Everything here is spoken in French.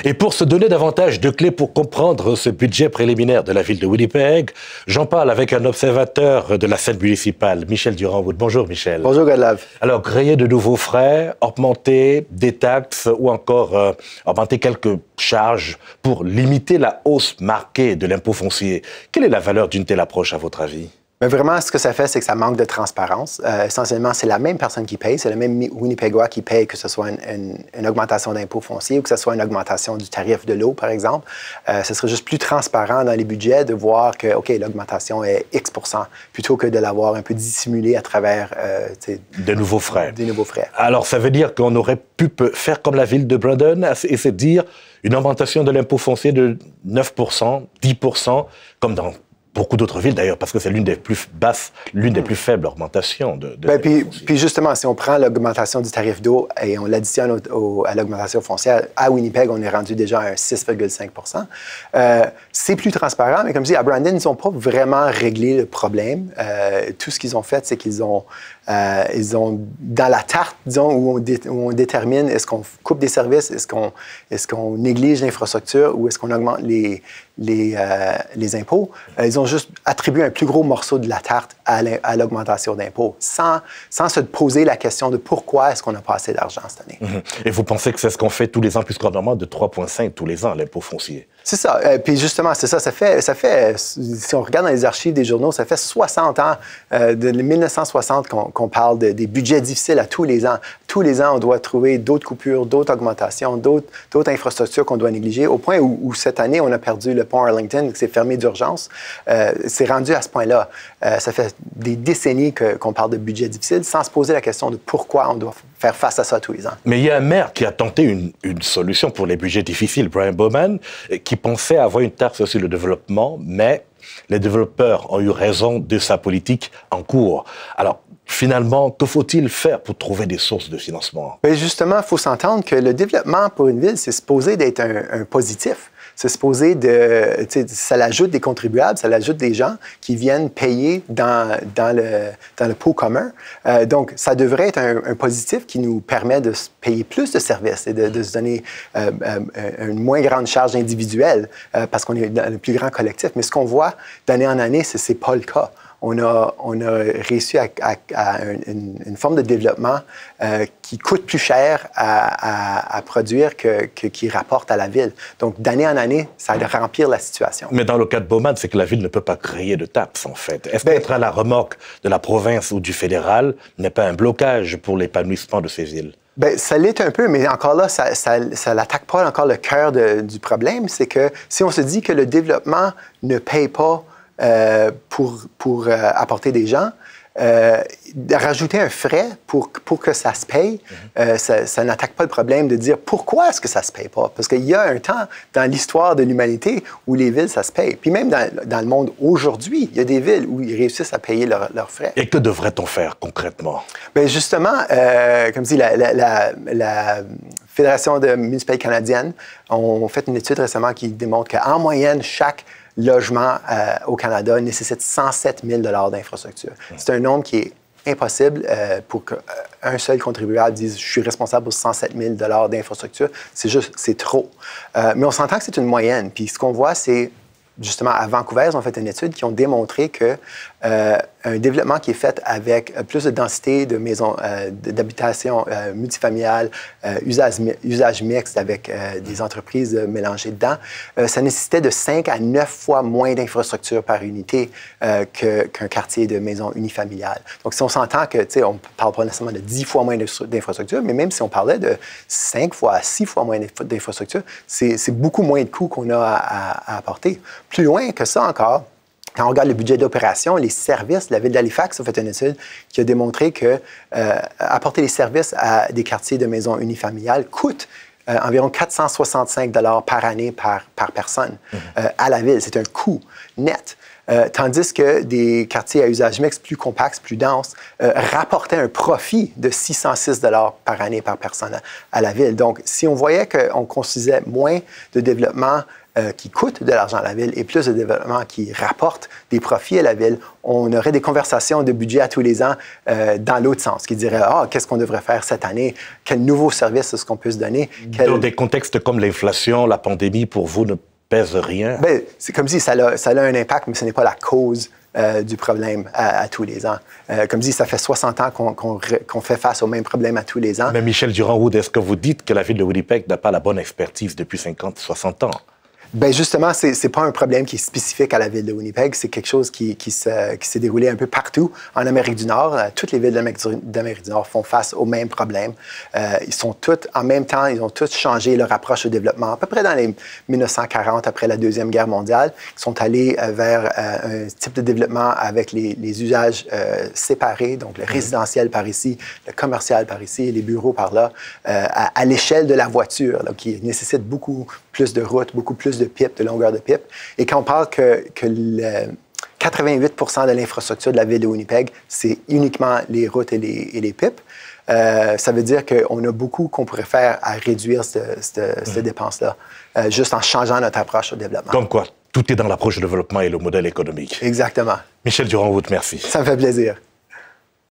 Et pour se donner davantage de clés pour comprendre ce budget préliminaire de la ville de Winnipeg, j'en parle avec un observateur de la scène municipale, Michel Durand-Wood. Bonjour Michel. Bonjour Godlove. Alors, créer de nouveaux frais, augmenter des taxes ou encore augmenter quelques charges pour limiter la hausse marquée de l'impôt foncier. Quelle est la valeur d'une telle approche à votre avis? Mais vraiment, ce que ça fait, c'est que ça manque de transparence. Essentiellement, c'est la même personne qui paye, c'est le même Winnipegois qui paye, que ce soit une augmentation d'impôt foncier ou que ce soit une augmentation du tarif de l'eau, par exemple. Ce serait juste plus transparent dans les budgets de voir que, OK, l'augmentation est X %, plutôt que de l'avoir un peu dissimulé à travers... de nouveaux frais. Des nouveaux frais. Alors, ça veut dire qu'on aurait pu faire comme la ville de Brandon et se dire une augmentation de l'impôt foncier de 9 10 comme dans beaucoup d'autres villes, d'ailleurs, parce que c'est l'une des plus basses, l'une des plus faibles augmentations de puis justement, si on prend l'augmentation du tarif d'eau et on l'additionne à l'augmentation foncière, à Winnipeg, on est rendu déjà à un 6,5 %. C'est plus transparent, mais comme je dis, à Brandon, ils n'ont pas vraiment réglé le problème. Tout ce qu'ils ont fait, c'est qu'ils ont, dans la tarte, disons, où on détermine est-ce qu'on coupe des services, est-ce qu'on néglige l'infrastructure ou est-ce qu'on augmente les impôts, ils ont juste attribué un plus gros morceau de la tarte à l'augmentation d'impôts, sans se poser la question de pourquoi est-ce qu'on n'a pas assez d'argent cette année. Et vous pensez que c'est ce qu'on fait tous les ans, puisqu'on augmente de 3,5 tous les ans l'impôt foncier? C'est ça. Puis justement, c'est ça. Ça fait, si on regarde dans les archives des journaux, ça fait 60 ans, de 1960, qu'on parle des budgets difficiles à tous les ans. Tous les ans, on doit trouver d'autres coupures, d'autres augmentations, d'autres infrastructures qu'on doit négliger, au point où cette année, on a perdu le pont Arlington, qui s'est fermé d'urgence. C'est rendu à ce point-là. Ça fait des décennies qu'on parle de budgets difficiles, sans se poser la question de pourquoi on doit faire face à ça tous les ans. Mais il y a un maire qui a tenté une solution pour les budgets difficiles, Brian Bowman, qui pensait avoir une taxe sur le développement, mais les développeurs ont eu raison de sa politique en cours. Alors, finalement, que faut-il faire pour trouver des sources de financement? Bien, justement, il faut s'entendre que le développement pour une ville, c'est supposé d'être un positif. C'est supposé ça l'ajoute des contribuables, ça l'ajoute des gens qui viennent payer dans le pot commun. Donc, ça devrait être un positif qui nous permet de payer plus de services et de se donner une moins grande charge individuelle parce qu'on est dans le plus grand collectif. Mais ce qu'on voit d'année en année, c'est pas le cas. On a réussi à une forme de développement qui coûte plus cher à produire qui rapporte à la ville. Donc, d'année en année, ça remplir la situation. Mais dans le cas de Bowman, c'est que la ville ne peut pas créer de taxes, en fait. Est-ce qu'être à la remorque de la province ou du fédéral n'est pas un blocage pour l'épanouissement de ces villes? Bien, ça l'est un peu, mais encore là, ça n'attaque pas encore le cœur du problème. C'est que si on se dit que le développement ne paye pas pour apporter des gens, rajouter un frais pour que ça se paye, ça n'attaque pas le problème de dire pourquoi est-ce que ça se paye pas. Parce qu'il y a un temps dans l'histoire de l'humanité où les villes, ça se paye. Puis même dans le monde aujourd'hui, il y a des villes où ils réussissent à payer leurs frais. Et que devrait-on faire concrètement? Bien, justement, comme je dis, la Fédération de municipalités canadiennes ont fait une étude récemment qui démontre qu'en moyenne, chaque logement au Canada nécessite 107 000 $ d'infrastructure. C'est un nombre qui est impossible pour qu'un seul contribuable dise « je suis responsable pour 107 000 $ d'infrastructure ». C'est trop. Mais on s'entend que c'est une moyenne. Puis ce qu'on voit, c'est justement à Vancouver, ils ont fait une étude qui ont démontré que un développement qui est fait avec plus de densité de maisons d'habitation multifamiliales, usage mixte avec des entreprises mélangées dedans, ça nécessitait de 5 à 9 fois moins d'infrastructures par unité qu'un quartier de maisons unifamiliales. Donc, si on s'entend que, tu sais, on ne parle pas nécessairement de 10 fois moins d'infrastructures, mais même si on parlait de 5 fois à 6 fois moins d'infrastructures, c'est beaucoup moins de coûts qu'on a à apporter. Plus loin que ça encore, quand on regarde le budget d'opération, les services, la ville d'Halifax a fait une étude qui a démontré que apporter des services à des quartiers de maisons unifamiliales coûte environ 465 $ par année par personne à la ville. C'est un coût net. Tandis que des quartiers à usage mixte plus compacts, plus denses, rapportaient un profit de 606 $ par année par personne à la ville. Donc, si on voyait qu'on construisait moins de développement qui coûte de l'argent à la ville et plus de développement qui rapporte des profits à la ville, on aurait des conversations de budget à tous les ans dans l'autre sens, qui diraient « Ah, qu'est-ce qu'on devrait faire cette année? Quel nouveau service est-ce qu'on peut se donner? » Dans des contextes comme l'inflation, la pandémie, pour vous, ne pèse rien? Bien, c'est comme si ça a un impact, mais ce n'est pas la cause du problème à tous les ans. Comme dit, ça fait 60 ans qu'on fait face au même problème à tous les ans. Mais Michel Durand-Wood, est-ce que vous dites que la ville de Winnipeg n'a pas la bonne expertise depuis 50, 60 ans? Bien, justement, ce n'est pas un problème qui est spécifique à la ville de Winnipeg. C'est quelque chose qui s'est déroulé un peu partout en Amérique du Nord. Toutes les villes d'Amérique du Nord font face au même problème. Ils sont toutes, en même temps, ils ont tous changé leur approche au développement. À peu près dans les 1940, après la Deuxième Guerre mondiale, ils sont allés vers un type de développement avec les usages séparés, donc le résidentiel par ici, le commercial par ici, les bureaux par là, à l'échelle de la voiture, là, qui nécessite beaucoup plus de routes, beaucoup plus de pipe, de longueur de pipe. Et quand on parle que 88 % de l'infrastructure de la ville de Winnipeg, c'est uniquement les routes et les pipes, ça veut dire qu'on a beaucoup qu'on pourrait faire à réduire cette dépense-là, juste en changeant notre approche au développement. Comme quoi, tout est dans l'approche du développement et le modèle économique. Exactement. Michel Durand-Wood, merci. Ça me fait plaisir.